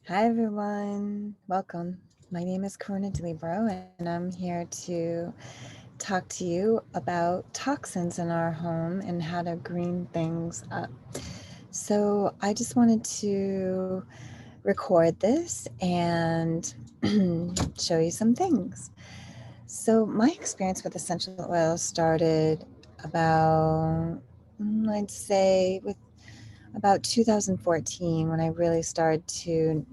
Hi everyone, welcome. My name is Karuna DiLibero and I'm here to talk to you about toxins in our home and how to green things up. So I just wanted to record this and show you some things. So my experience with essential oils started about, I'd say with about 2014 when I really started to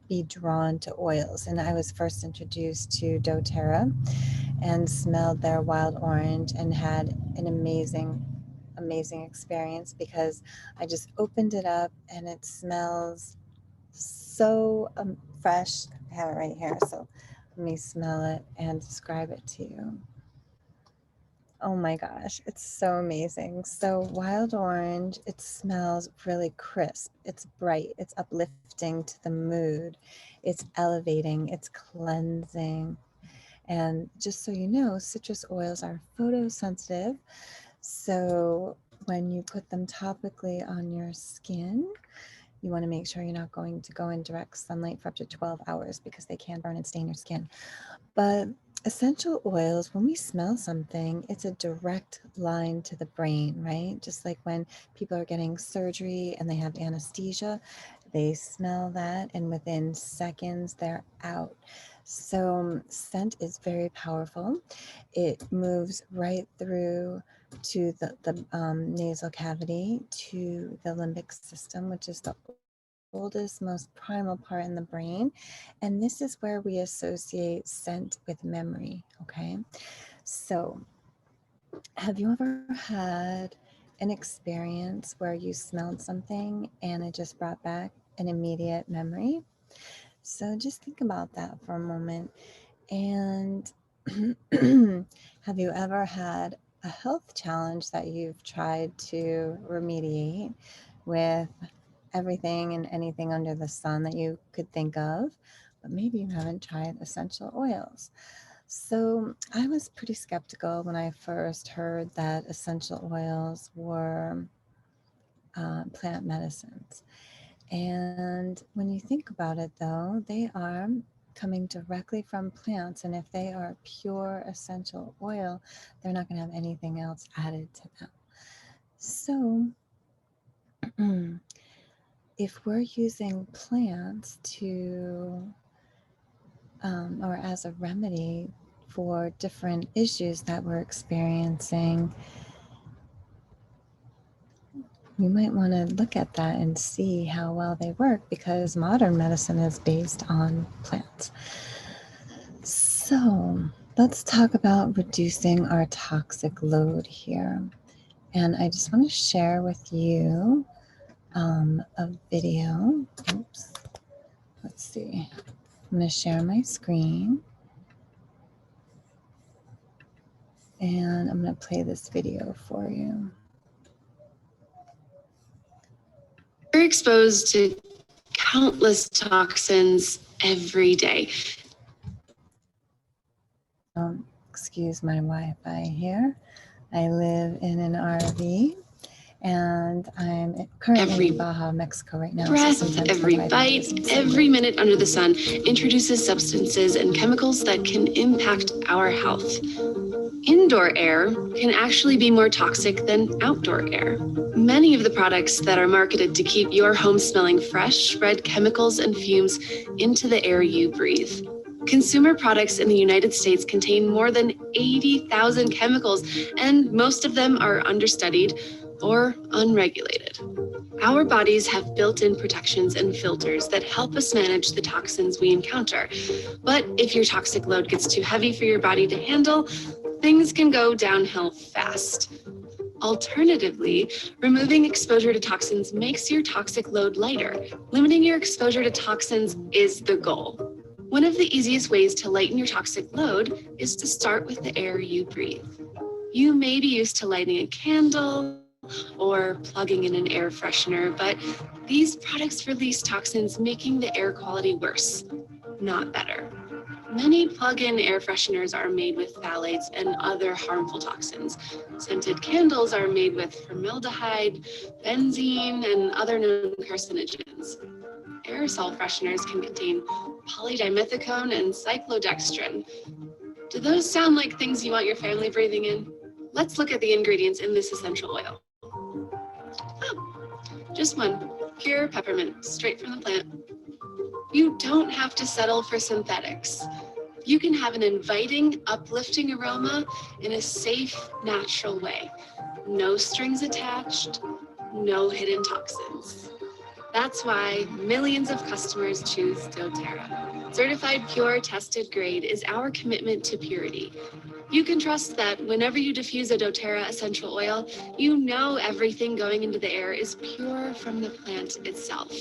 be drawn to oils. And I was first introduced to dōTERRA and smelled their wild orange and had an amazing experience because I just opened it up and it smells so fresh. I have it right here, so let me smell it and describe it to you. Oh my gosh, it's so amazing. So wild orange, it smells really crisp. It's bright, it's uplifting to the mood. It's elevating, it's cleansing. And just so you know, citrus oils are photosensitive. So when you put them topically on your skin, you want to make sure you're not going to go in direct sunlight for up to 12 hours because they can burn and stain your skin. But essential oils, when we smell something, it's a direct line to the brain, right? Just like when people are getting surgery and they have anesthesia, they smell that and within seconds they're out. So scent is very powerful. It moves right through to the nasal cavity, to the limbic system, which is the oldest, most primal part in the brain. And this is where we associate scent with memory, okay? So have you ever had an experience where you smelled something and it just brought back an immediate memory? So just think about that for a moment. And have you ever had a health challenge that you've tried to remediate with everything and anything under the sun that you could think of, but maybe you haven't tried essential oils? So I was pretty skeptical when I first heard that essential oils were plant medicines. And when you think about it though, they are coming directly from plants. And if they are pure essential oil, they're not gonna have anything else added to them. So if we're using plants to, or as a remedy for different issues that we're experiencing, you might want to look at that and see how well they work because modern medicine is based on plants. So let's talk about reducing our toxic load here. And I just want to share with you a video. Oops. Let's see. I'm going to share my screen. And I'm going to play this video for you. We're exposed to countless toxins every day. Excuse my Wi-Fi here. I live in an RV and I'm currently in Baja, Mexico right now. Breath, every bite, every minute under the sun introduces substances and chemicals that can impact our health. Indoor air can actually be more toxic than outdoor air. Many of the products that are marketed to keep your home smelling fresh spread chemicals and fumes into the air you breathe. Consumer products in the United States contain more than 80,000 chemicals, and most of them are understudied or unregulated. Our bodies have built-in protections and filters that help us manage the toxins we encounter. But if your toxic load gets too heavy for your body to handle, things can go downhill fast. Alternatively, removing exposure to toxins makes your toxic load lighter. Limiting your exposure to toxins is the goal. One of the easiest ways to lighten your toxic load is to start with the air you breathe. You may be used to lighting a candle or plugging in an air freshener, but these products release toxins, making the air quality worse, not better. Many plug-in air fresheners are made with phthalates and other harmful toxins. Scented candles are made with formaldehyde, benzene, and other known carcinogens. aerosol fresheners can contain polydimethicone and cyclodextrin. Do those sound like things you want your family breathing in? Let's look at the ingredients in this essential oil. Oh, just one, pure peppermint, straight from the plant. You don't have to settle for synthetics. You can have an inviting, uplifting aroma in a safe, natural way. No strings attached, no hidden toxins. That's why millions of customers choose dōTERRA. Certified pure, tested grade is our commitment to purity. You can trust that whenever you diffuse a dōTERRA essential oil, you know everything going into the air is pure from the plant itself.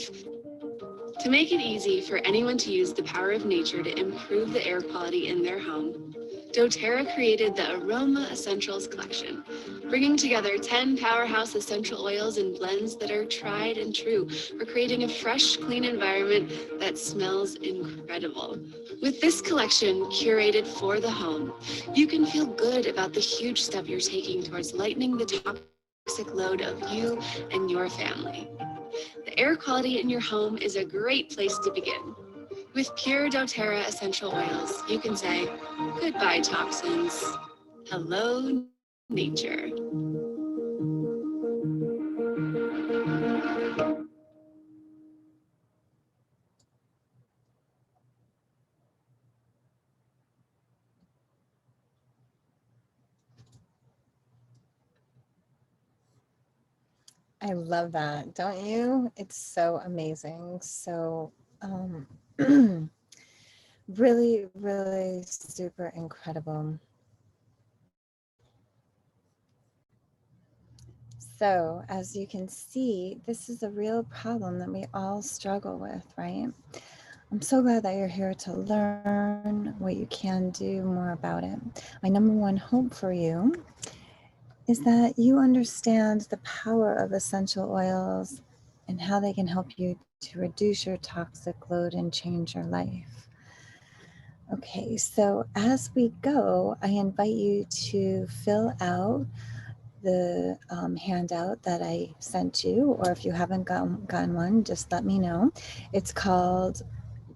To make it easy for anyone to use the power of nature to improve the air quality in their home, dōTERRA created the Aroma Essentials Collection, bringing together 10 powerhouse essential oils and blends that are tried and true for creating a fresh, clean environment that smells incredible. With this collection curated for the home, you can feel good about the huge step you're taking towards lightening the toxic load of you and your family. The air quality in your home is a great place to begin. With pure dōTERRA essential oils, you can say, goodbye toxins, hello nature. I love that, don't you? It's so amazing. So really, really super incredible. So as you can see, this is a real problem that we all struggle with, right? I'm so glad that you're here to learn what you can do more about it. My number one hope for you is that you understand the power of essential oils and how they can help you to reduce your toxic load and change your life. Okay, so as we go, I invite you to fill out the handout that I sent you, or if you haven't gotten one, just let me know. It's called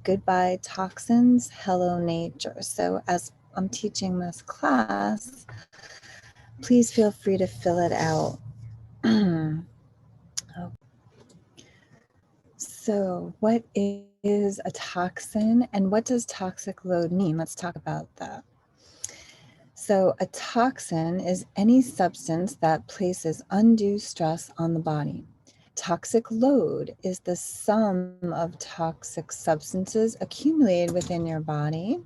Goodbye Toxins, Hello Nature. So as I'm teaching this class, please feel free to fill it out. So what is a toxin and what does toxic load mean? Let's talk about that. So a toxin is any substance that places undue stress on the body. Toxic load is the sum of toxic substances accumulated within your body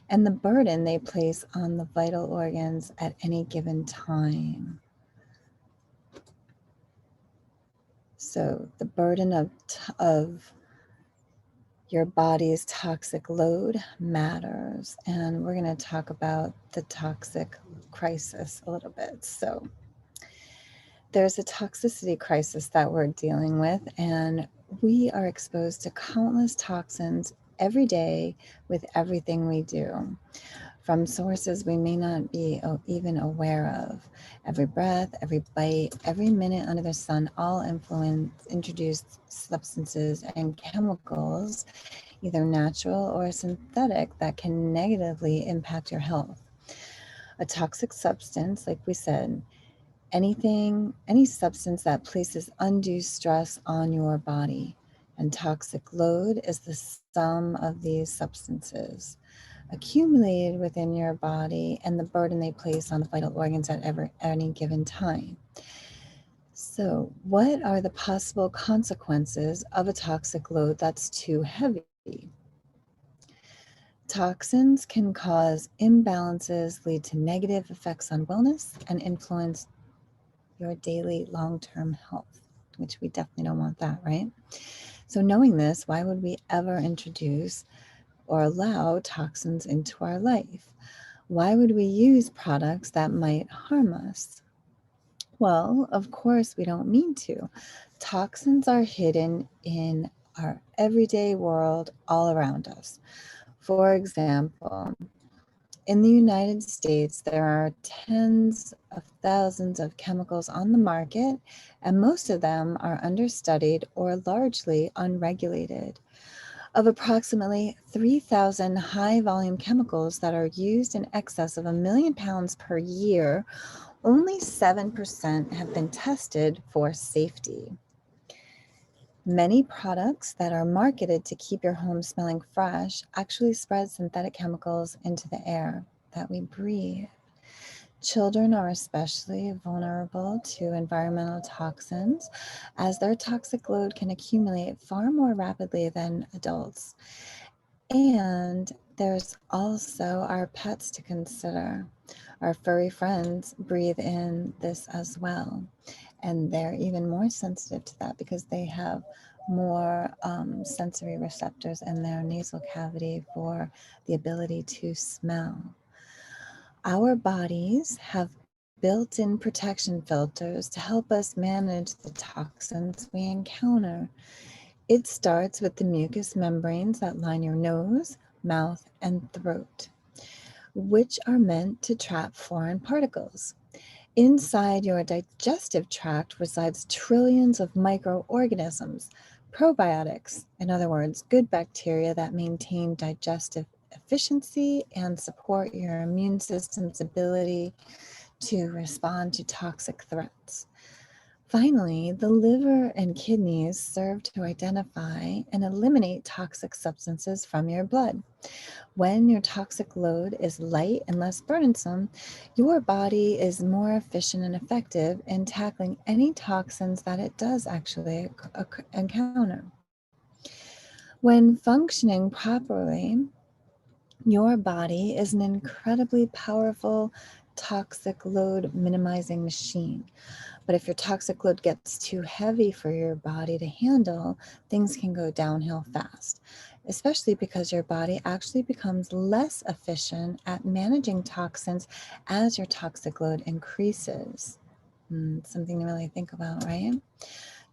and the burden they place on the vital organs at any given time. So the burden of your body's toxic load matters. And we're going to talk about the toxic crisis a little bit. So there's a toxicity crisis that we're dealing with, and we are exposed to countless toxins every day with everything we do, from sources we may not be even aware of. Every breath, every bite, every minute under the sun, all introduce substances and chemicals, either natural or synthetic, that can negatively impact your health. A toxic substance, like we said, any substance that places undue stress on your body, and toxic load is the sum of these substances accumulated within your body and the burden they place on the vital organs at any given time. So what are the possible consequences of a toxic load that's too heavy? Toxins can cause imbalances, lead to negative effects on wellness, and influence your daily long-term health, which we definitely don't want that, right? So knowing this, why would we ever introduce or allow toxins into our life? Why would we use products that might harm us? Well, of course, we don't mean to. Toxins are hidden in our everyday world all around us. For example, In the United States, there are tens of thousands of chemicals on the market, and most of them are understudied or largely unregulated. Of approximately 3,000 high-volume chemicals that are used in excess of 1 million pounds per year, only 7% have been tested for safety. Many products that are marketed to keep your home smelling fresh actually spread synthetic chemicals into the air that we breathe. Children are especially vulnerable to environmental toxins, as their toxic load can accumulate far more rapidly than adults. And there's also our pets to consider. Our furry friends breathe in this as well. And they're even more sensitive to that because they have more sensory receptors in their nasal cavity for the ability to smell. Our bodies have built-in protection filters to help us manage the toxins we encounter. It starts with the mucous membranes that line your nose, mouth, and throat, which are meant to trap foreign particles. Inside your digestive tract resides trillions of microorganisms, probiotics, in other words, good bacteria that maintain digestive efficiency and support your immune system's ability to respond to toxic threats. Finally, the liver and kidneys serve to identify and eliminate toxic substances from your blood. When your toxic load is light and less burdensome, your body is more efficient and effective in tackling any toxins that it does actually encounter. When functioning properly, your body is an incredibly powerful toxic load minimizing machine. But if your toxic load gets too heavy for your body to handle, things can go downhill fast, especially because your body actually becomes less efficient at managing toxins as your toxic load increases. Something to really think about, right?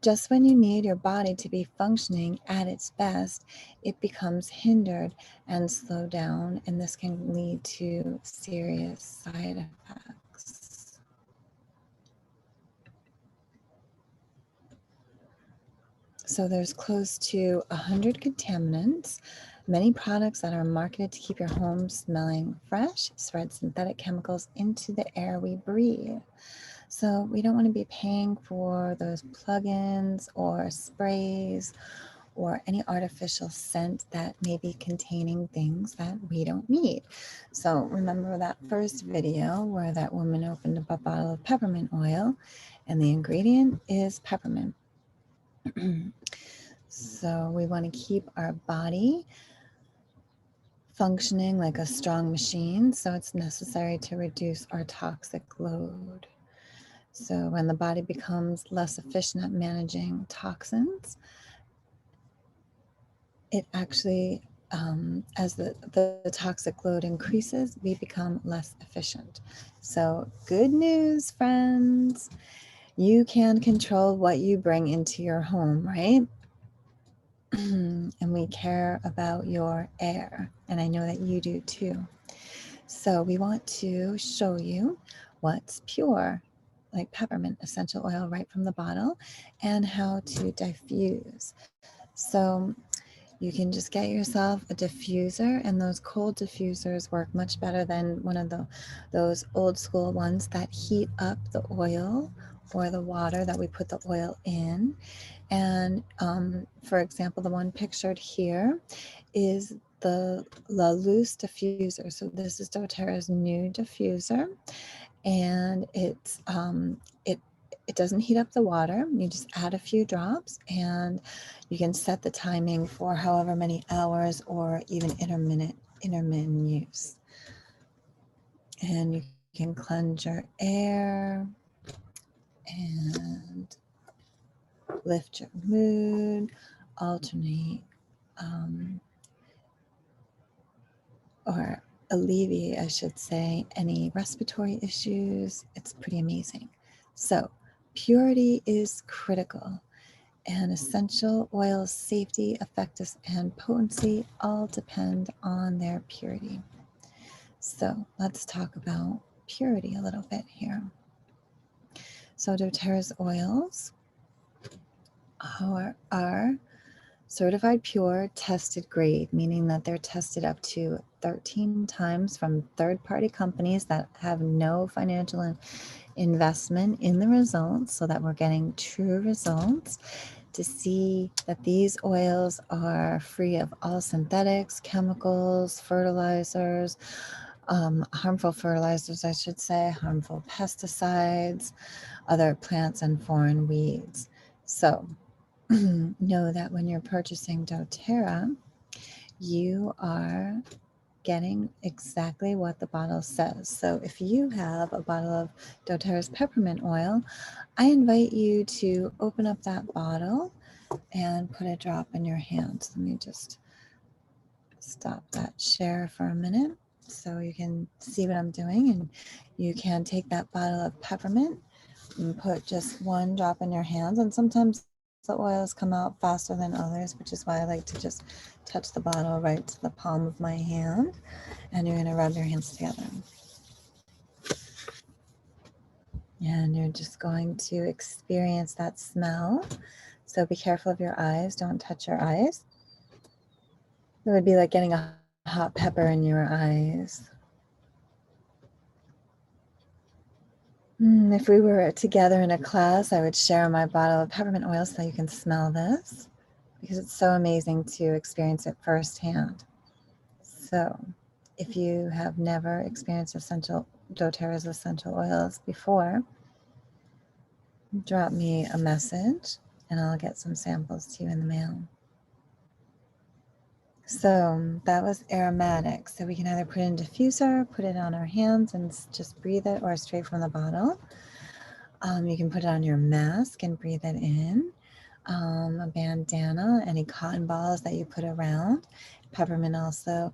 Just when you need your body to be functioning at its best, it becomes hindered and slowed down, and this can lead to serious side effects. So there's close to 100 contaminants. Many products that are marketed to keep your home smelling fresh spread synthetic chemicals into the air we breathe. So we don't want to be paying for those plugins or sprays or any artificial scent that may be containing things that we don't need. So remember that first video where that woman opened up a bottle of peppermint oil and the ingredient is peppermint. So we want to keep our body functioning like a strong machine, so it's necessary to reduce our toxic load. So when the body becomes less efficient at managing toxins, it actually, as the toxic load increases, we become less efficient. So good news, friends. You can control what you bring into your home, right? And we care about your air, and I know that you do too. So we want to show you what's pure, like peppermint essential oil right from the bottle, and how to diffuse. So you can just get yourself a diffuser, and those cold diffusers work much better than one of those old school ones that heat up the oil or the water that we put the oil in. And for example, the one pictured here is the La Luz diffuser. So this is dōTERRA's new diffuser, and it doesn't heat up the water. You just add a few drops, and you can set the timing for however many hours or even intermittent use. And you can cleanse your air and lift your mood, alternate or alleviate, I should say, any respiratory issues. It's pretty amazing. So purity is critical, and essential oils' safety, effectiveness, and potency all depend on their purity. So let's talk about purity a little bit here. So doTERRA's oils are certified pure, tested grade, meaning that they're tested up to 13 times from third-party companies that have no financial investment in the results, so that we're getting true results, to see that these oils are free of all synthetics, chemicals, fertilizers, harmful fertilizers, I should say, harmful pesticides, other plants and foreign weeds. So know that when you're purchasing doTERRA, you are getting exactly what the bottle says. So if you have a bottle of doTERRA's peppermint oil, I invite you to open up that bottle and put a drop in your hand. Let me just stop that share for a minute so you can see what I'm doing, and you can take that bottle of peppermint and put just one drop in your hands. And sometimes the oils come out faster than others, which is why I like to just touch the bottle right to the palm of my hand. And you're going to rub your hands together. And you're just going to experience that smell. So be careful of your eyes. Don't touch your eyes. It would be like getting a hot pepper in your eyes. If we were together in a class, I would share my bottle of peppermint oil so you can smell this, because it's so amazing to experience it firsthand. So if you have never experienced doTERRA's essential oils before, drop me a message and I'll get some samples to you in the mail. So that was aromatic. So we can either put it in diffuser, put it on our hands and just breathe it, or straight from the bottle. You can put it on your mask and breathe it in. A bandana, any cotton balls that you put around. Peppermint also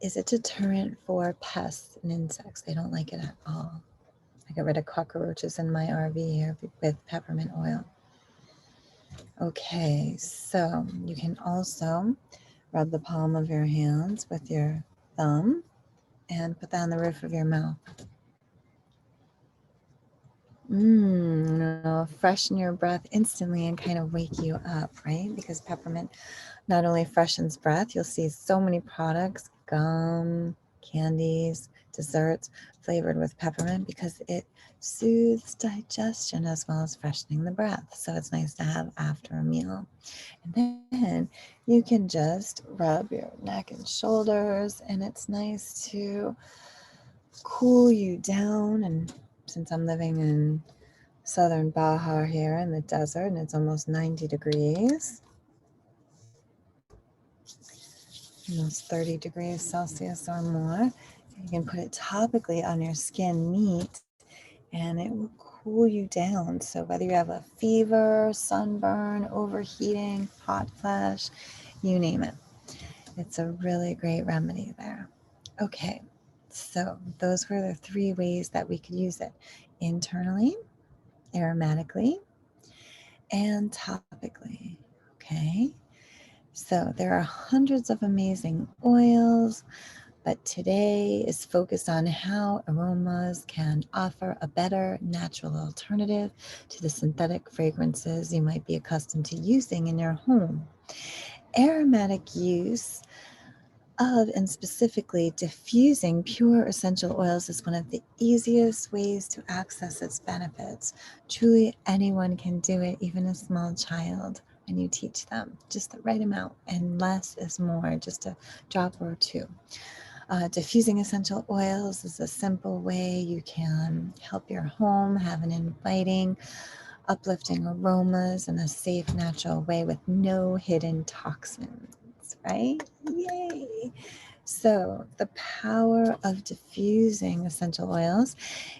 is a deterrent for pests and insects. They don't like it at all. I get rid of cockroaches in my RV here with peppermint oil. Okay, so you can also rub the palm of your hands with your thumb and put that on the roof of your mouth. It'll freshen your breath instantly and kind of wake you up, right? Because peppermint not only freshens breath, you'll see so many products, gum, candies, desserts flavored with peppermint, because it soothes digestion as well as freshening the breath. So it's nice to have after a meal. And then you can just rub your neck and shoulders, and it's nice to cool you down. And since I'm living in southern Baja here in the desert, and it's almost 90 degrees, almost 30 degrees Celsius or more, you can put it topically on your skin neat, and it will cool you down. So whether you have a fever, sunburn, overheating, hot flash, you name it, it's a really great remedy there. Okay, so those were the 3 ways that we could use it: internally, aromatically, and topically. Okay, so there are hundreds of amazing oils, but today is focused on how aromas can offer a better natural alternative to the synthetic fragrances you might be accustomed to using in your home. Aromatic use of, and specifically diffusing pure essential oils, is one of the easiest ways to access its benefits. Truly, anyone can do it, even a small child, and you teach them just the right amount, and less is more, just a drop or 2. Diffusing essential oils is a simple way you can help your home have an inviting, uplifting aromas in a safe, natural way with no hidden toxins, right? Yay! So the power of diffusing essential oils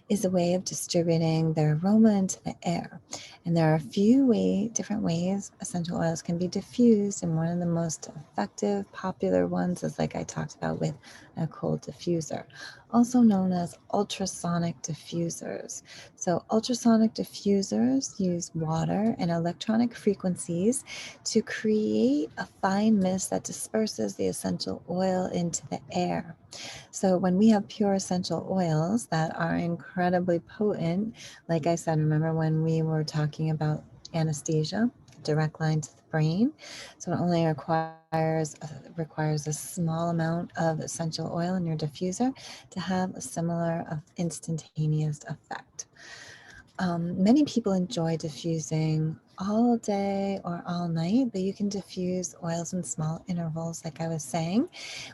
is a way of distributing their aroma into the air. And there are a few different ways essential oils can be diffused, and one of the most effective, popular ones is, like I talked about, with a cold diffuser, also known as ultrasonic diffusers. So ultrasonic diffusers use water and electronic frequencies to create a fine mist that disperses the essential oil into the air. So when we have pure essential oils that are incredibly potent, like I said, remember when we were talking about anesthesia, direct line to the brain? So it only requires a small amount of essential oil in your diffuser to have a similar instantaneous effect. Many people enjoy diffusing all day or all night, but you can diffuse oils in small intervals, like I was saying.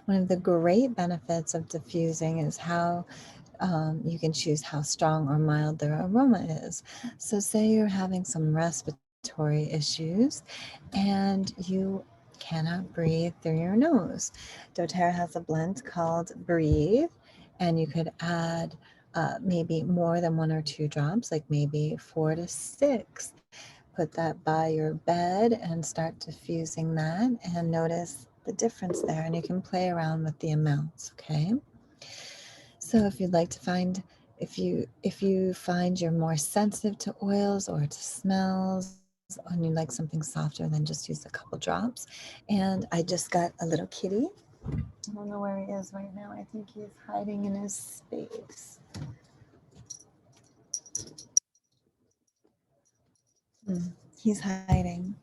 One of the great benefits of diffusing is how you can choose how strong or mild their aroma is. So say you're having some respiratory issues and you cannot breathe through your nose. dōTERRA has a blend called Breathe, and you could add maybe more than 1 or 2 drops, like maybe 4 to 6. Put that by your bed and start diffusing that and notice the difference there. And you can play around with the amounts, okay? So if you'd like to find, if you find you're more sensitive to oils or to smells, and you like something softer, then just use a couple drops. And I just got a little kitty. I don't know where he is right now. I think he's hiding in his space. He's hiding.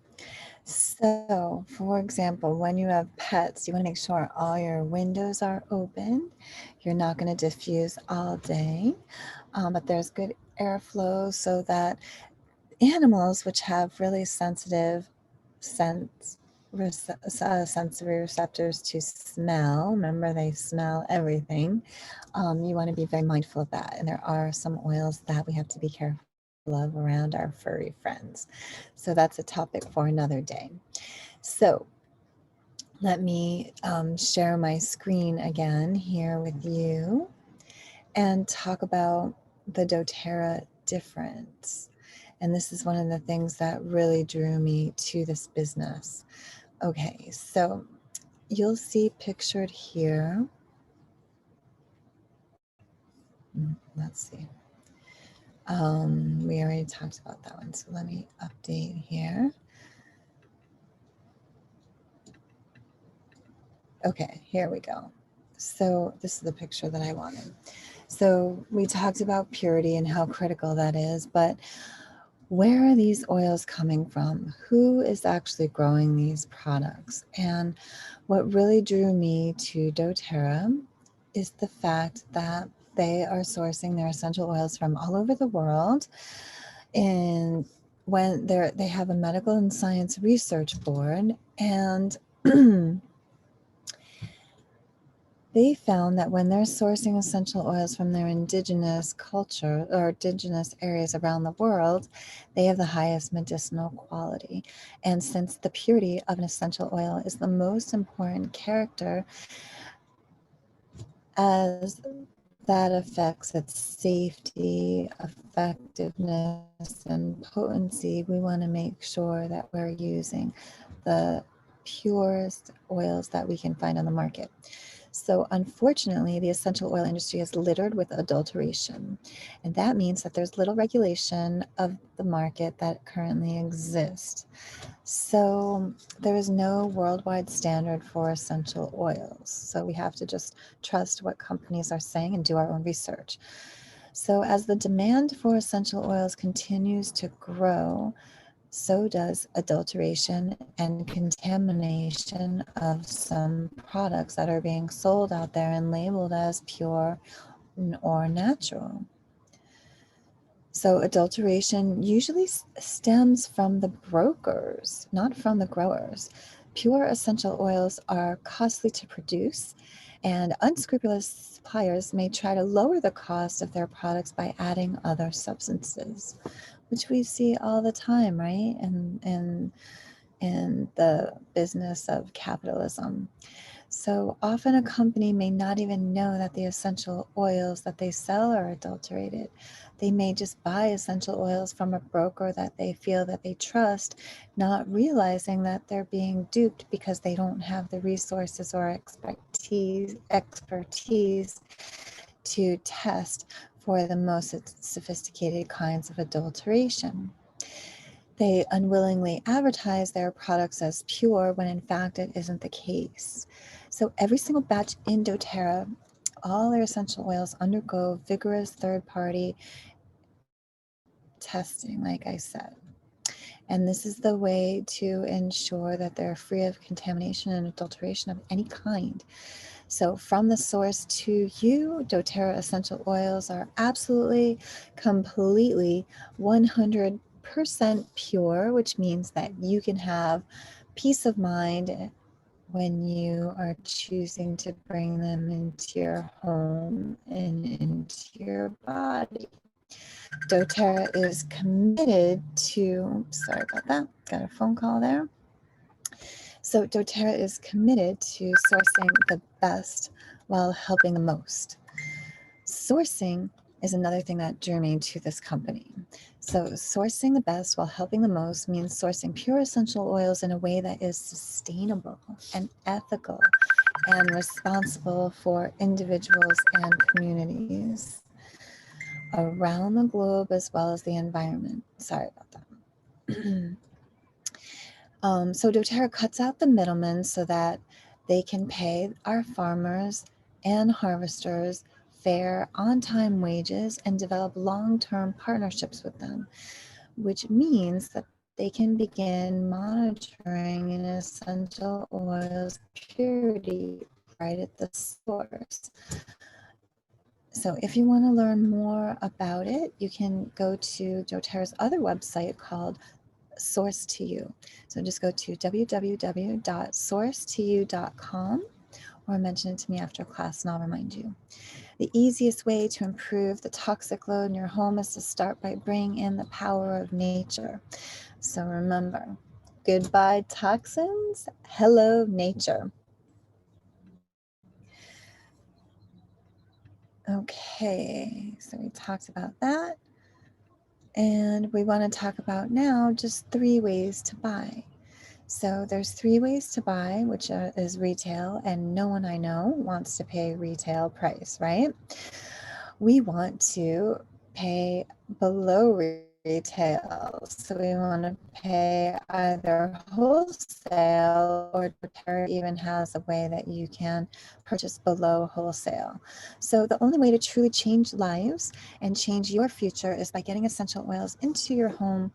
So, for example, when you have pets, you want to make sure all your windows are open. You're not going to diffuse all day, but there's good airflow so that animals, which have really sensitive sensory receptors to smell, remember they smell everything, you want to be very mindful of that. And there are some oils that we have to be careful of around our furry friends. So that's a topic for another day. So let me share my screen again here with you and talk about the dōTERRA difference. And this is one of the things that really drew me to this business. Okay, so you'll see pictured here. Let's see. We already talked about that one, so let me update here. Okay, here we go. So this is the picture that I wanted. So we talked about purity and how critical that is, but where are these oils coming from? Who is actually growing these products? And what really drew me to dōTERRA is the fact that they are sourcing their essential oils from all over the world. And when they have a medical and science research board, and they found that when they're sourcing essential oils from their indigenous culture or indigenous areas around the world, they have the highest medicinal quality. And since the purity of an essential oil is the most important character, as that affects its safety, effectiveness, and potency, we want to make sure that we're using the purest oils that we can find on the market. So unfortunately, the essential oil industry is littered with adulteration. And that means that there's little regulation of the market that currently exists. So there is no worldwide standard for essential oils. So we have to just trust what companies are saying and do our own research. So as the demand for essential oils continues to grow, so does adulteration and contamination of some products that are being sold out there and labeled as pure or natural. So adulteration usually stems from the brokers, not from the growers. Pure essential oils are costly to produce, and unscrupulous suppliers may try to lower the cost of their products by adding other substances, which we see all the time, right? In the business of capitalism. So often a company may not even know that the essential oils that they sell are adulterated. They may just buy essential oils from a broker that they feel that they trust, not realizing that they're being duped because they don't have the resources or expertise to test for the most sophisticated kinds of adulteration. They unwillingly advertise their products as pure when in fact it isn't the case. So every single batch in doTERRA, all their essential oils undergo vigorous third-party testing, like I said. And this is the way to ensure that they're free of contamination and adulteration of any kind. So from the source to you, doTERRA essential oils are absolutely, completely 100% pure, which means that you can have peace of mind when you are choosing to bring them into your home and into your body. doTERRA is committed to, sorry about that, got a phone call there. So doTERRA is committed to sourcing the best while helping the most. Sourcing is another thing that drew me to this company. So sourcing the best while helping the most means sourcing pure essential oils in a way that is sustainable and ethical and responsible for individuals and communities around the globe as well as the environment. Sorry about that. So doTERRA cuts out the middlemen so that they can pay our farmers and harvesters fair, on-time wages and develop long-term partnerships with them, which means that they can begin monitoring an essential oil's purity right at the source. So if you want to learn more about it, you can go to doTERRA's other website called Source to You. So just go to www.sourcetoyou.com or mention it to me after class and I'll remind you. The easiest way to improve the toxic load in your home is to start by bringing in the power of nature. So remember, goodbye toxins, hello nature. Okay, so we talked about that. And we want to talk about now just 3 ways to buy. So there's 3 ways to buy, which is retail, and no one I know wants to pay retail price, right? We want to pay below retail. So we want to pay either wholesale, or doTERRA even has a way that you can purchase below wholesale. So the only way to truly change lives and change your future is by getting essential oils into your home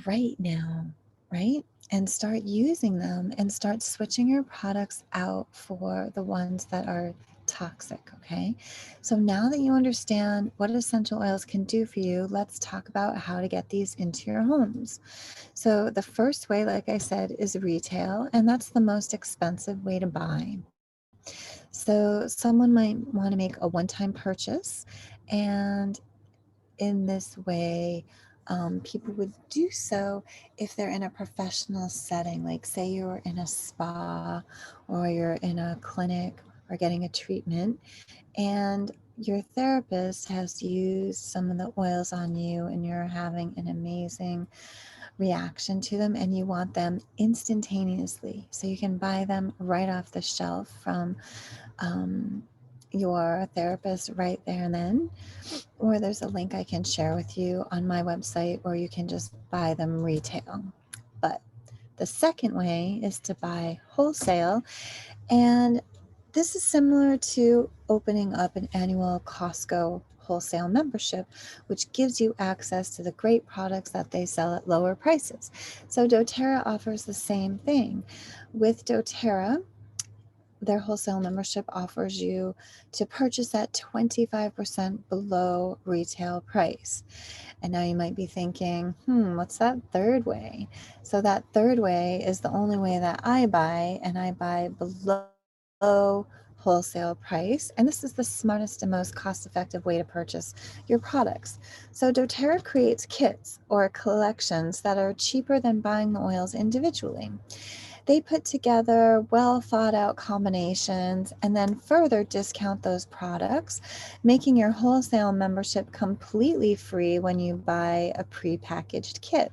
right now, right? And start using them and start switching your products out for the ones that are toxic, okay? So now that you understand what essential oils can do for you, let's talk about how to get these into your homes. So the first way, like I said, is retail, and that's the most expensive way to buy. So someone might want to make a one-time purchase, and in this way, people would do so if they're in a professional setting, like say you're in a spa or you're in a clinic or getting a treatment, and your therapist has used some of the oils on you and you're having an amazing reaction to them and you want them instantaneously. So you can buy them right off the shelf from your therapist right there and then, or there's a link I can share with you on my website, or you can just buy them retail. But the second way is to buy wholesale, and this is similar to opening up an annual Costco wholesale membership, which gives you access to the great products that they sell at lower prices. So doTERRA offers the same thing. With doTERRA, their wholesale membership offers you to purchase at 25% below retail price. And now you might be thinking, what's that third way? So that third way is the only way that I buy, and I buy below wholesale price. And this is the smartest and most cost-effective way to purchase your products. So doTERRA creates kits or collections that are cheaper than buying the oils individually. They put together well thought out combinations and then further discount those products, making your wholesale membership completely free when you buy a prepackaged kit.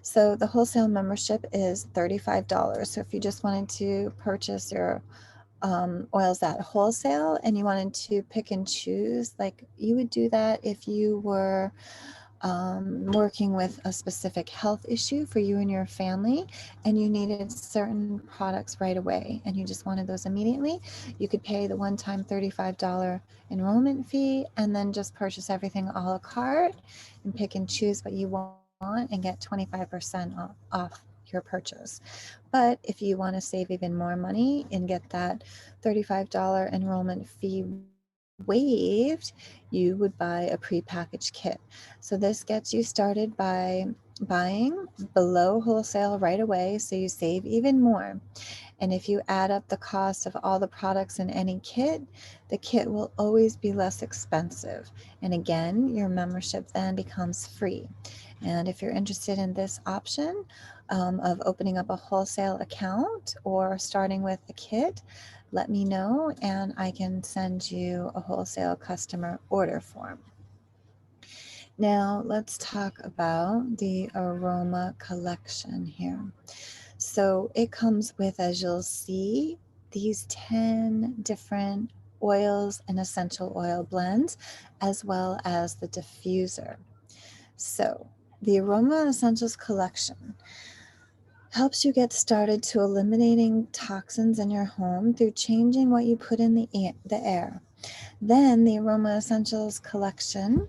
So the wholesale membership is $35. So if you just wanted to purchase your oils at wholesale and you wanted to pick and choose, like you would do that if you were working with a specific health issue for you and your family and you needed certain products right away and you just wanted those immediately, you could pay the one-time $35 enrollment fee and then just purchase everything a la carte and pick and choose what you want and get 25% off your purchase. But if you want to save even more money and get that $35 enrollment fee waived, you would buy a prepackaged kit. So this gets you started by buying below wholesale right away, so you save even more. And if you add up the cost of all the products in any kit, the kit will always be less expensive. And again, your membership then becomes free. And if you're interested in this option of opening up a wholesale account or starting with a kit, let me know and I can send you a wholesale customer order form. Now let's talk about the Aroma collection here. So it comes with, as you'll see, these 10 different oils and essential oil blends, as well as the diffuser. So the Aroma Essentials collection helps you get started to eliminating toxins in your home through changing what you put in the air. Then the Aroma Essentials collection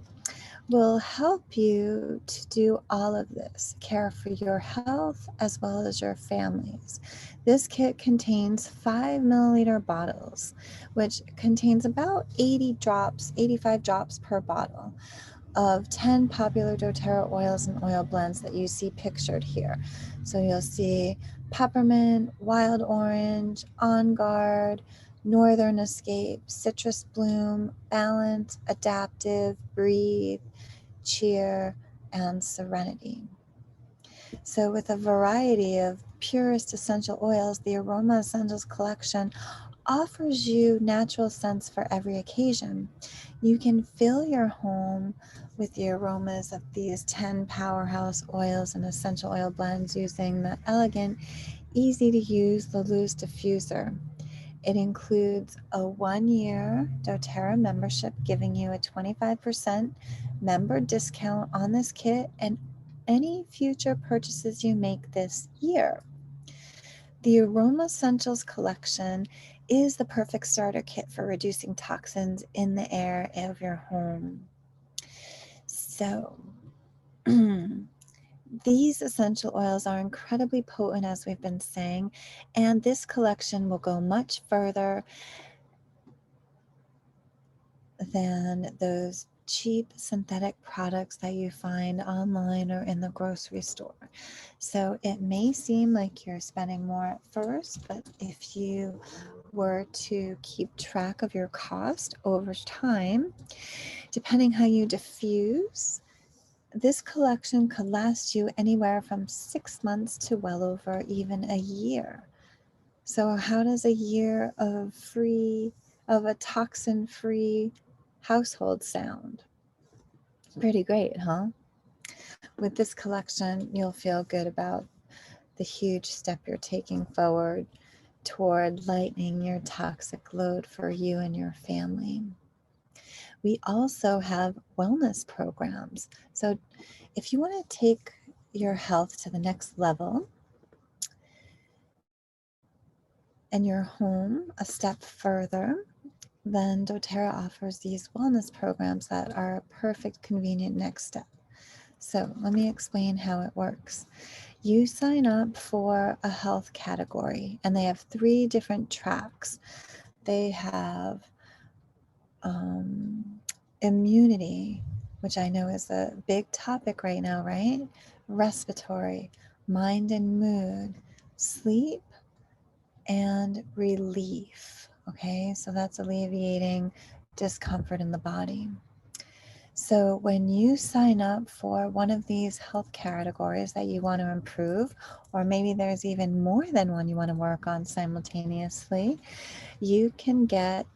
will help you to do all of this, care for your health as well as your families. This kit contains 5 milliliter bottles, which contains about 85 drops per bottle of 10 popular doTERRA oils and oil blends that you see pictured here. So you'll see peppermint, wild orange, on guard, northern escape, citrus bloom, balance, adaptive, breathe, cheer, and serenity. So with a variety of purest essential oils, the Aroma Essentials collection offers you natural scents for every occasion. You can fill your home with the aromas of these 10 powerhouse oils and essential oil blends using the elegant, easy to use loose diffuser. It includes a 1-year doTERRA membership, giving you a 25% member discount on this kit and any future purchases you make this year. The Aroma Essentials collection is the perfect starter kit for reducing toxins in the air of your home. So, these essential oils are incredibly potent, as we've been saying, and this collection will go much further than those cheap synthetic products that you find online or in the grocery store. So it may seem like you're spending more at first, but if you were to keep track of your cost over time, depending how you diffuse, this collection could last you anywhere from 6 months to well over even a year. So how does a year of a toxin-free household sound? Pretty great, huh? With this collection, you'll feel good about the huge step you're taking forward toward lightening your toxic load for you and your family. We also have wellness programs. So if you want to take your health to the next level and your home a step further, then doTERRA offers these wellness programs that are a perfect, convenient next step. So let me explain how it works. You sign up for a health category, and they have 3 different tracks. They have immunity, which I know is a big topic right now, right? Respiratory, mind and mood, sleep, and relief. Okay, so that's alleviating discomfort in the body. So when you sign up for one of these health categories that you want to improve, or maybe there's even more than one you want to work on simultaneously, you can get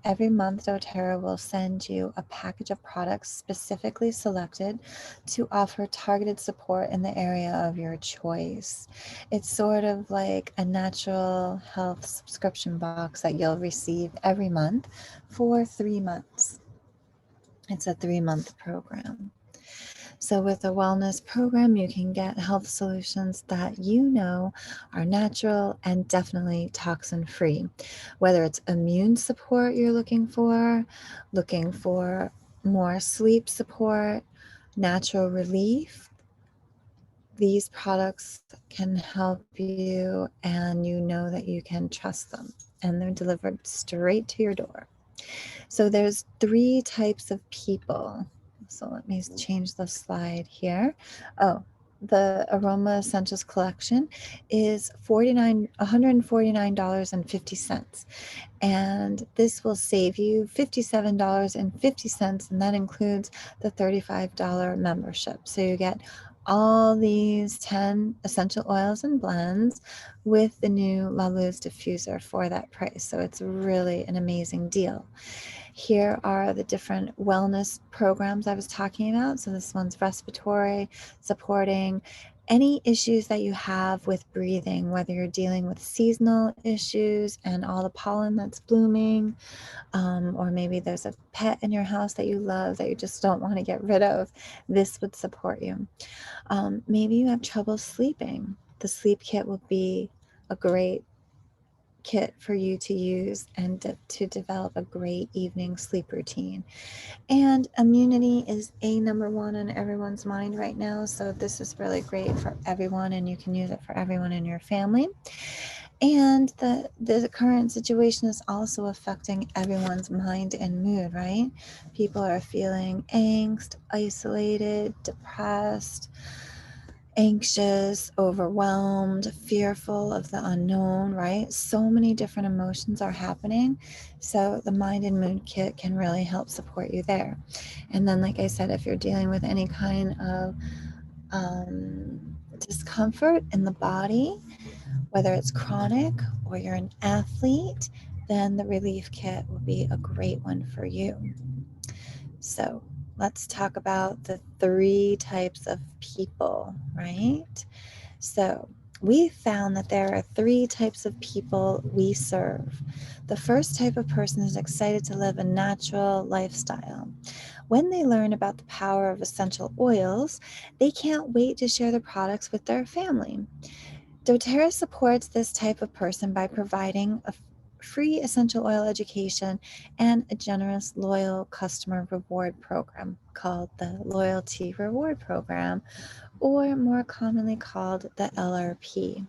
every month dōTERRA will send you a package of products specifically selected to offer targeted support in the area of your choice. It's sort of like a natural health subscription box that you'll receive every month for 3 months. It's a 3-month program. So with a wellness program, you can get health solutions that you know are natural and definitely toxin-free. Whether it's immune support you're looking for more sleep support, natural relief, these products can help you and you know that you can trust them. And they're delivered straight to your door. So there's 3 types of people. So let me change the slide here. Oh, the Aroma Essentials collection is $149.50. And this will save you $57.50, and that includes the $35 membership. So you get all these 10 essential oils and blends with the new La Luz diffuser for that price. So it's really an amazing deal. Here are the different wellness programs I was talking about. So this one's respiratory, supporting any issues that you have with breathing, whether you're dealing with seasonal issues and all the pollen that's blooming, or maybe there's a pet in your house that you love that you just don't want to get rid of. This would support you. Maybe you have trouble sleeping. The sleep kit will be a great kit for you to use and to develop a great evening sleep routine. And immunity is number one on everyone's mind right now. So this is really great for everyone, and you can use it for everyone in your family. And the current situation is also affecting everyone's mind and mood, right? People are feeling angst, isolated, depressed, anxious, overwhelmed, fearful of the unknown, right? So many different emotions are happening. So the Mind and Mood Kit can really help support you there. And then, like I said, if you're dealing with any kind of discomfort in the body, whether it's chronic or you're an athlete, then the Relief Kit will be a great one for you. So let's talk about the 3 types of people, right? So we found that there are 3 types of people we serve. The first type of person is excited to live a natural lifestyle. When they learn about the power of essential oils, they can't wait to share the products with their family. dōTERRA supports this type of person by providing a free essential oil education and a generous loyal customer reward program called the Loyalty Reward Program, or more commonly called the LRP.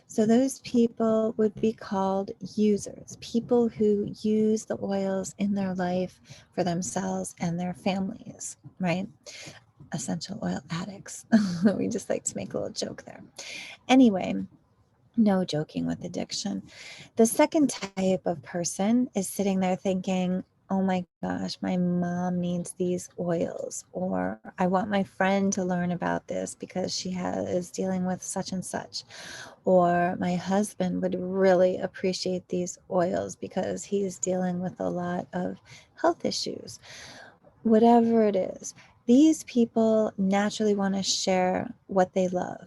So those people would be called users, people who use the oils in their life for themselves and their families, right? Essential oil addicts. We just like to make a little joke there. Anyway, no joking with addiction. The second type of person is sitting there thinking, oh my gosh, my mom needs these oils, or I want my friend to learn about this because she is dealing with such and such, or my husband would really appreciate these oils because he's dealing with a lot of health issues. Whatever it is, these people naturally want to share what they love.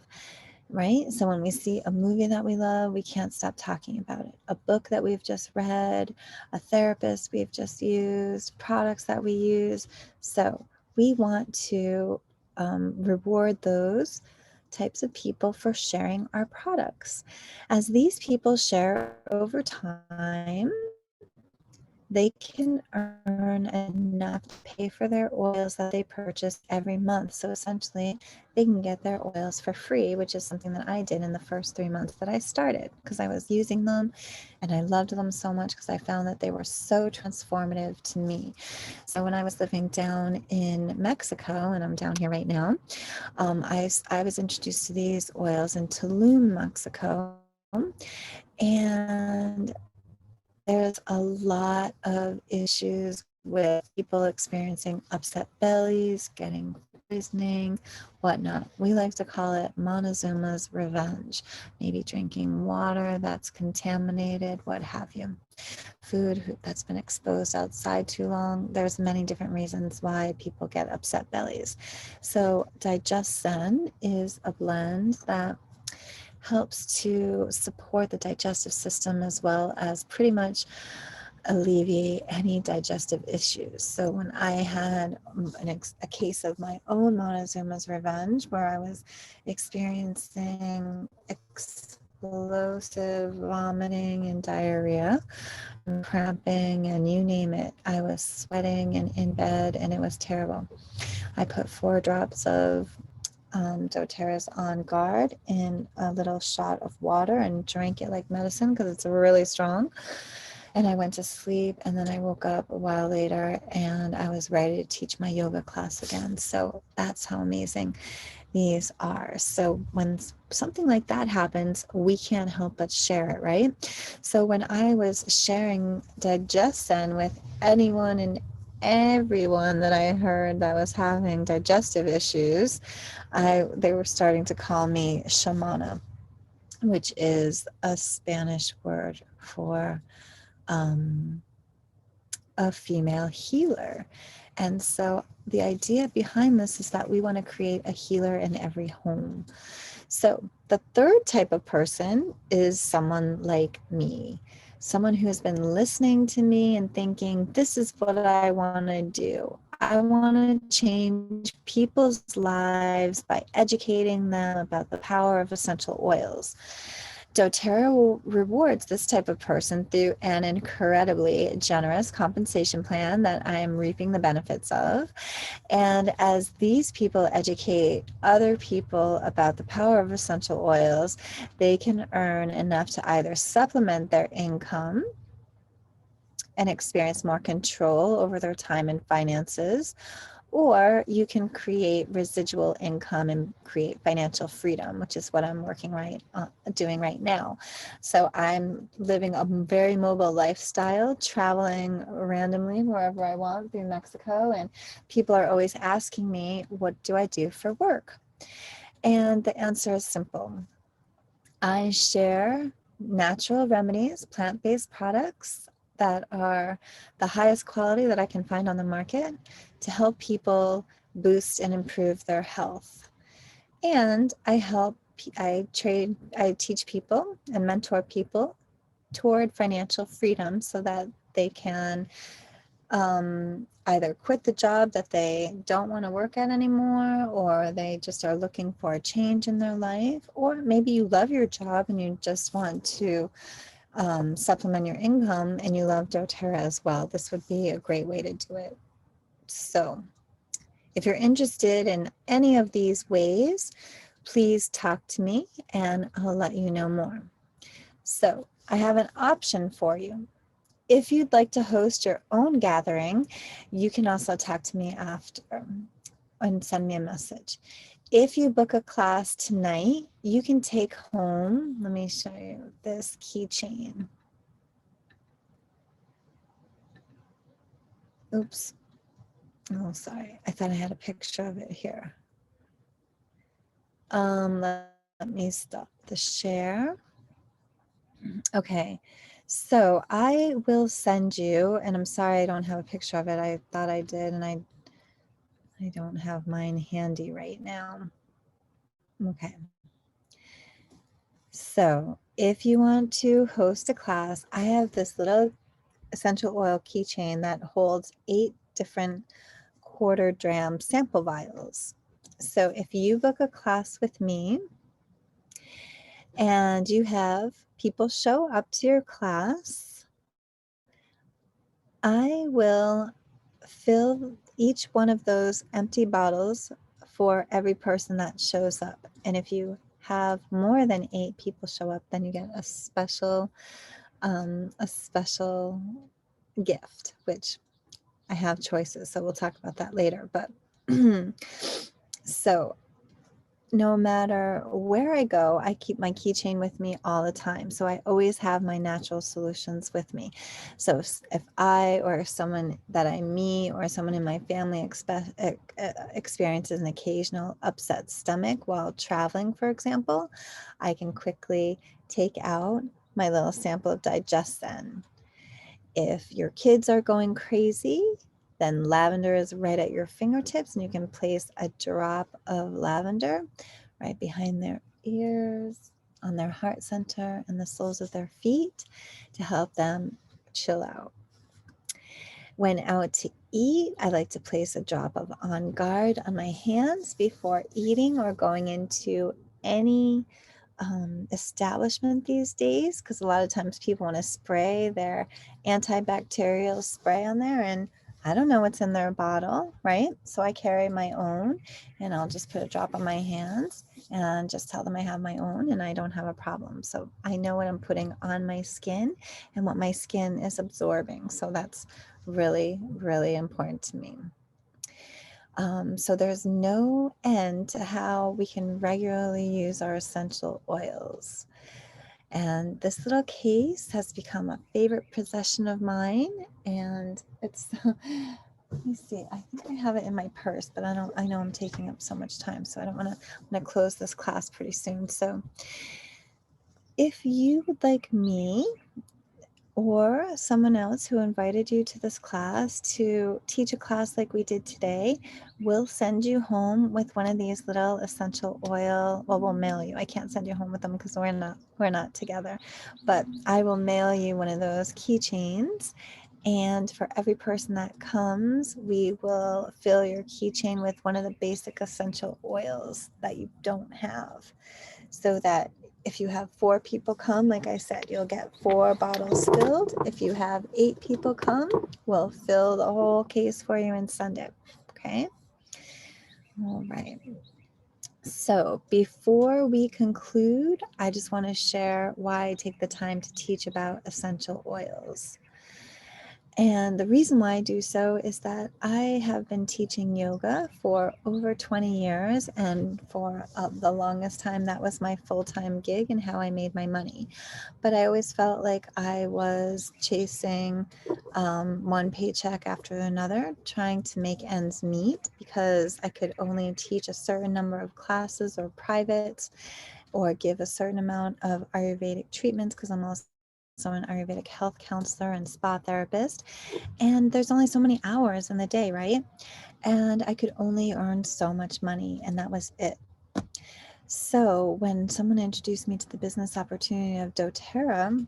Right? So when we see a movie that we love, we can't stop talking about it. A book that we've just read, a therapist we've just used, products that we use. So we want to reward those types of people for sharing our products. As these people share over time, they can earn enough to pay for their oils that they purchase every month. So essentially, they can get their oils for free, which is something that I did in the first 3 months that I started, because I was using them and I loved them so much because I found that they were so transformative to me. So when I was living down in Mexico, and I'm down here right now, I was introduced to these oils in Tulum, Mexico, and there's a lot of issues with people experiencing upset bellies, getting poisoning, whatnot. We like to call it Montezuma's revenge. Maybe drinking water that's contaminated, what have you. Food that's been exposed outside too long. There's many different reasons why people get upset bellies. So Digestin is a blend that helps to support the digestive system as well as pretty much alleviate any digestive issues. So when I had a case of my own Montezuma's revenge, where I was experiencing explosive vomiting and diarrhea and cramping and you name it, I was sweating and in bed and it was terrible. I put 4 drops of dōTERRA's On Guard in a little shot of water and drank it like medicine because it's really strong. And I went to sleep, and then I woke up a while later and I was ready to teach my yoga class again. So that's how amazing these are. So when something like that happens, we can't help but share it, right? So when I was sharing Digestin with anyone and everyone that I heard that was having digestive issues, they were starting to call me shamana, which is a Spanish word for a female healer. And so the idea behind this is that we want to create a healer in every home. So the third type of person is someone like me, someone who has been listening to me and thinking, this is what I want to do. I want to change people's lives by educating them about the power of essential oils. dōTERRA rewards this type of person through an incredibly generous compensation plan that I am reaping the benefits of. And as these people educate other people about the power of essential oils, they can earn enough to either supplement their income and experience more control over their time and finances, or you can create residual income and create financial freedom, which is what I'm doing right now. So I'm living a very mobile lifestyle, traveling randomly wherever I want through Mexico, and people are always asking me, what do I do for work? And the answer is simple. I share natural remedies, plant-based products that are the highest quality that I can find on the market to help people boost and improve their health. And I teach people and mentor people toward financial freedom so that they can either quit the job that they don't want to work at anymore, or they just are looking for a change in their life, or maybe you love your job and you just want to supplement your income and you love dōTERRA as well. This would be a great way to do it. So if you're interested in any of these ways, please talk to me and I'll let you know more. So I have an option for you. If you'd like to host your own gathering, you can also talk to me after and send me a message. If you book a class tonight, you can take home, let me show you this keychain. Oops. Oh, sorry. I thought I had a picture of it here. Let me stop the share. Okay. So I will send you, and I'm sorry I don't have a picture of it. I thought I did, and I don't have mine handy right now. Okay. So if you want to host a class, I have this little essential oil keychain that holds 8 different quarter dram sample vials. So if you book a class with me and you have people show up to your class, I will fill each one of those empty bottles for every person that shows up. And if you have more than 8 people show up, then you get a special gift, which I have choices, so we'll talk about that later. But so no matter where I go, I keep my keychain with me all the time. So I always have my natural solutions with me. So if I or someone that I meet or someone in my family experiences an occasional upset stomach while traveling, for example, I can quickly take out my little sample of Digestin. If your kids are going crazy, then lavender is right at your fingertips, and you can place a drop of lavender right behind their ears, on their heart center, and the soles of their feet to help them chill out. When out to eat, I like to place a drop of On Guard on my hands before eating or going into any establishment these days, because a lot of times people want to spray their antibacterial spray on there, and I don't know what's in their bottle, right? So I carry my own, and I'll just put a drop on my hands and just tell them I have my own and I don't have a problem. So I know what I'm putting on my skin and what my skin is absorbing. So that's really, really important to me. So there's no end to how we can regularly use our essential oils. And this little case has become a favorite possession of mine. And it's, let me see, I think I have it in my purse, but I know I'm taking up so much time. So I'm going to close this class pretty soon. So if you would like me or someone else who invited you to this class to teach a class like we did today, we'll send you home with one of these little essential oil. Well, we'll mail you. I can't send you home with them because we're not together, but I will mail you one of those keychains. And for every person that comes, we will fill your keychain with one of the basic essential oils that you don't have, so that if you have 4 people come, like I said, you'll get 4 bottles filled. If you have 8 people come, we'll fill the whole case for you and send it. Okay? All right. So before we conclude, I just want to share why I take the time to teach about essential oils. And the reason why I do so is that I have been teaching yoga for over 20 years, and for the longest time that was my full-time gig and how I made my money. But I always felt like I was chasing one paycheck after another, trying to make ends meet, because I could only teach a certain number of classes or privates, or give a certain amount of Ayurvedic treatments, because I'm also an Ayurvedic health counselor and spa therapist. And there's only so many hours in the day, right? And I could only earn so much money, and that was it. So when someone introduced me to the business opportunity of dōTERRA,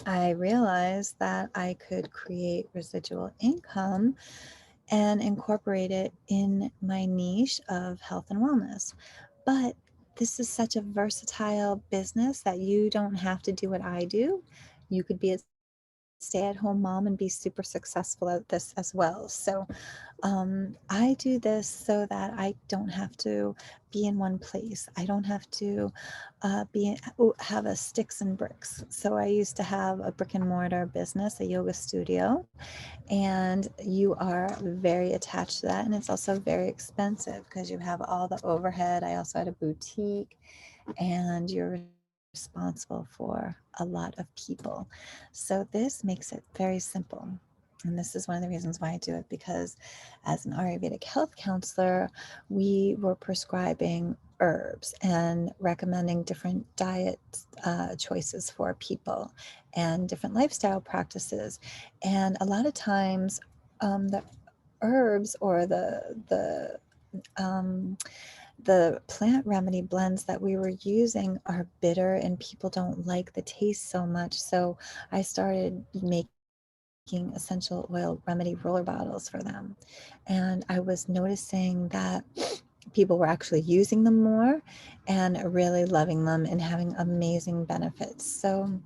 I realized that I could create residual income and incorporate it in my niche of health and wellness. But this is such a versatile business that you don't have to do what I do. You could be a stay-at-home mom and be super successful at this as well. So I do this so that I don't have to be in one place. I don't have to have a sticks and bricks. So I used to have a brick and mortar business, a yoga studio, and you are very attached to that. And it's also very expensive because you have all the overhead. I also had a boutique, and you're responsible for a lot of people. So this makes it very simple. And this is one of the reasons why I do it, because as an Ayurvedic health counselor, we were prescribing herbs and recommending different diet choices for people and different lifestyle practices. And a lot of times the herbs or the plant remedy blends that we were using are bitter, and people don't like the taste so much. So I started making essential oil remedy roller bottles for them. And I was noticing that people were actually using them more and really loving them and having amazing benefits. So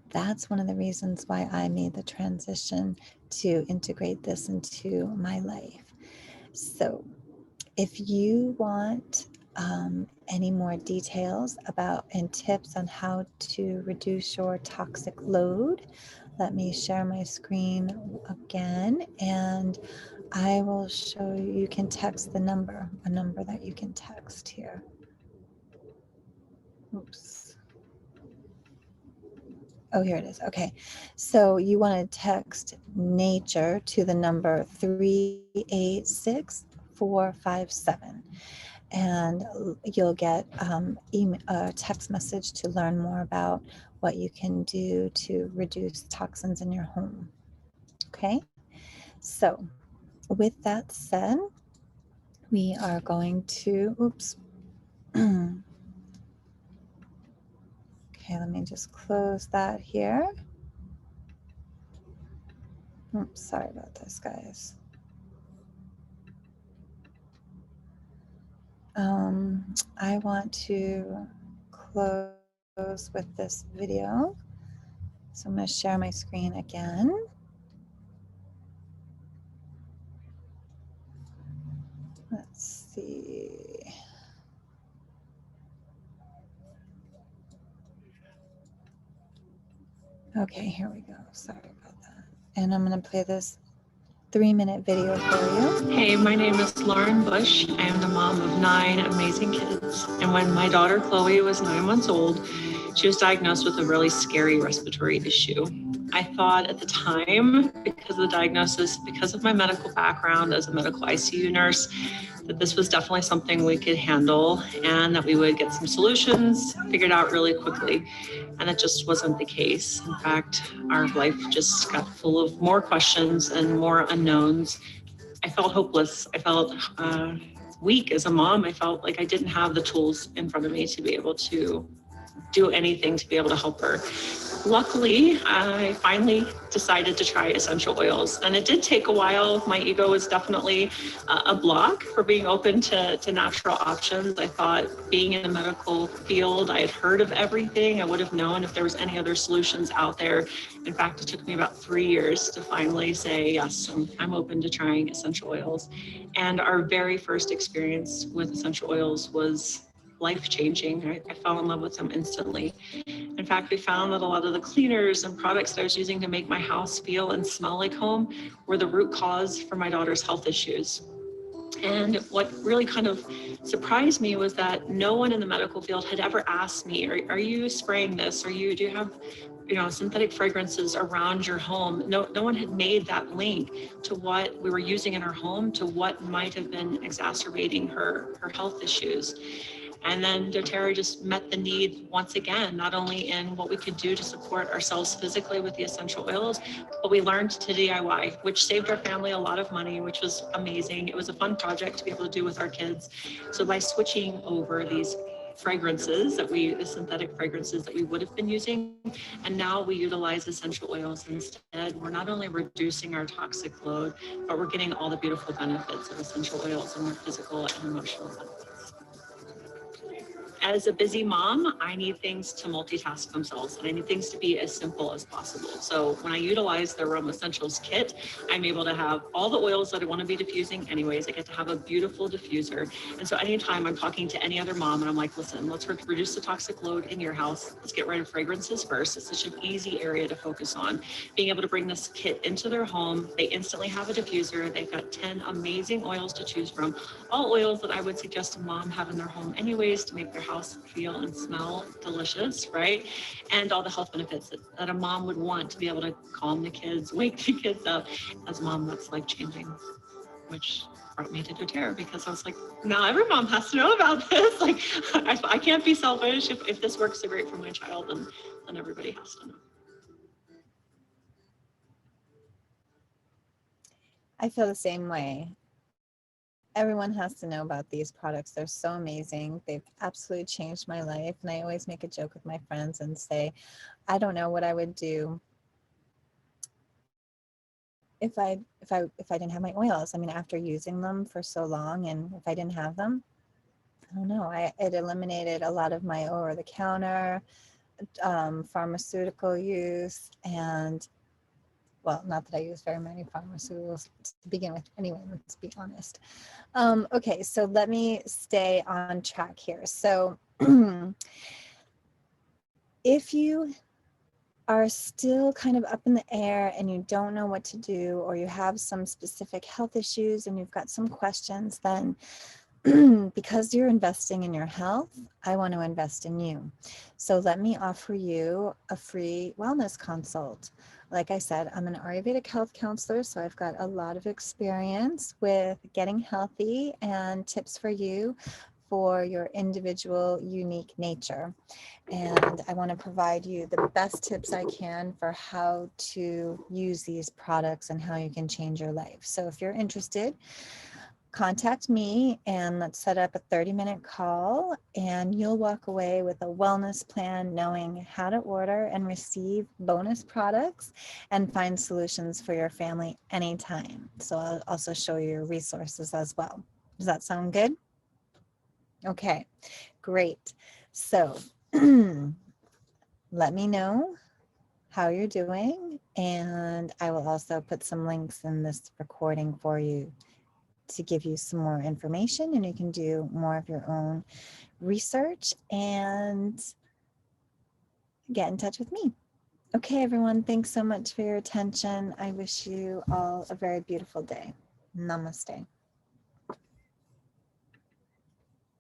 that's one of the reasons why I made the transition to integrate this into my life. So if you want any more details about and tips on how to reduce your toxic load, let me share my screen again, and I will show you, you can text the number, a number that you can text here. Oops. Oh, here it is. Okay. So you want to text nature to the number 386457. And you'll get a text message to learn more about what you can do to reduce toxins in your home. Okay. So with that said, we are going to, oops. Okay, let me just close that here. Oops, sorry about this, guys. I want to close with this video. So I'm going to share my screen again. Let's see. Okay, here we go. Sorry about that. And I'm going to play this 3-minute video for you. Hey, my name is Lauren Bush. I am the mom of 9 amazing kids. And when my daughter Chloe was 9 months old, she was diagnosed with a really scary respiratory issue. I thought at the time, because of the diagnosis, because of my medical background as a medical ICU nurse, that this was definitely something we could handle and that we would get some solutions figured out really quickly. And that just wasn't the case. In fact, our life just got full of more questions and more unknowns. I felt hopeless. I felt weak as a mom. I felt like I didn't have the tools in front of me to be able to do anything to be able to help her. Luckily, I finally decided to try essential oils, and it did take a while. My ego was definitely a block for being open to natural options. I thought, being in the medical field, I had heard of everything. I would have known if there was any other solutions out there. In fact, it took me about 3 years to finally say, yes, I'm open to trying essential oils. And our very first experience with essential oils was life-changing. I fell in love with them instantly. In fact, we found that a lot of the cleaners and products that I was using to make my house feel and smell like home were the root cause for my daughter's health issues. And what really kind of surprised me was that no one in the medical field had ever asked me, are you spraying this? Do you have synthetic fragrances around your home? No one had made that link to what we were using in our home to what might have been exacerbating her health issues. And then dōTERRA just met the need once again, not only in what we could do to support ourselves physically with the essential oils, but we learned to DIY, which saved our family a lot of money, which was amazing. It was a fun project to be able to do with our kids. So by switching over these fragrances the synthetic fragrances that we would have been using, and now we utilize essential oils instead, we're not only reducing our toxic load, but we're getting all the beautiful benefits of essential oils and their physical and emotional benefits. As a busy mom, I need things to multitask themselves, and I need things to be as simple as possible. So when I utilize the Aroma Essentials kit, I'm able to have all the oils that I want to be diffusing anyways. I get to have a beautiful diffuser. And so anytime I'm talking to any other mom and I'm like, listen, let's reduce the toxic load in your house. Let's get rid of fragrances first. It's such an easy area to focus on. Being able to bring this kit into their home, they instantly have a diffuser. They've got 10 amazing oils to choose from, all oils that I would suggest a mom have in their home anyways to make their house feel and smell delicious, right? And all the health benefits that a mom would want to be able to calm the kids, wake the kids up. As a mom, that's life-changing, which brought me to dōTERRA, because I was like, now every mom has to know about this. Like, I can't be selfish. If this works so great for my child, then everybody has to know. I feel the same way. Everyone has to know about these products. They're so amazing. They've absolutely changed my life. And I always make a joke with my friends and say, I don't know what I would do if I didn't have my oils. I mean, after using them for so long, and if I didn't have them, I don't know. It eliminated a lot of my over-the-counter pharmaceutical use, and well, not that I use very many pharmaceuticals to begin with. Anyway, let's be honest. Okay, so let me stay on track here. So if you are still kind of up in the air and you don't know what to do, or you have some specific health issues and you've got some questions, then because you're investing in your health, I want to invest in you. So let me offer you a free wellness consult. Like I said, I'm an Ayurvedic health counselor, so I've got a lot of experience with getting healthy and tips for you for your individual unique nature. And I want to provide you the best tips I can for how to use these products and how you can change your life. So if you're interested, contact me and let's set up a 30-minute call, and you'll walk away with a wellness plan, knowing how to order and receive bonus products and find solutions for your family anytime. So I'll also show you your resources as well. Does that sound good? Okay, great. So let me know how you're doing, and I will also put some links in this recording for you to give you some more information, and you can do more of your own research and get in touch with me. Okay, everyone, thanks so much for your attention. I wish you all a very beautiful day. Namaste.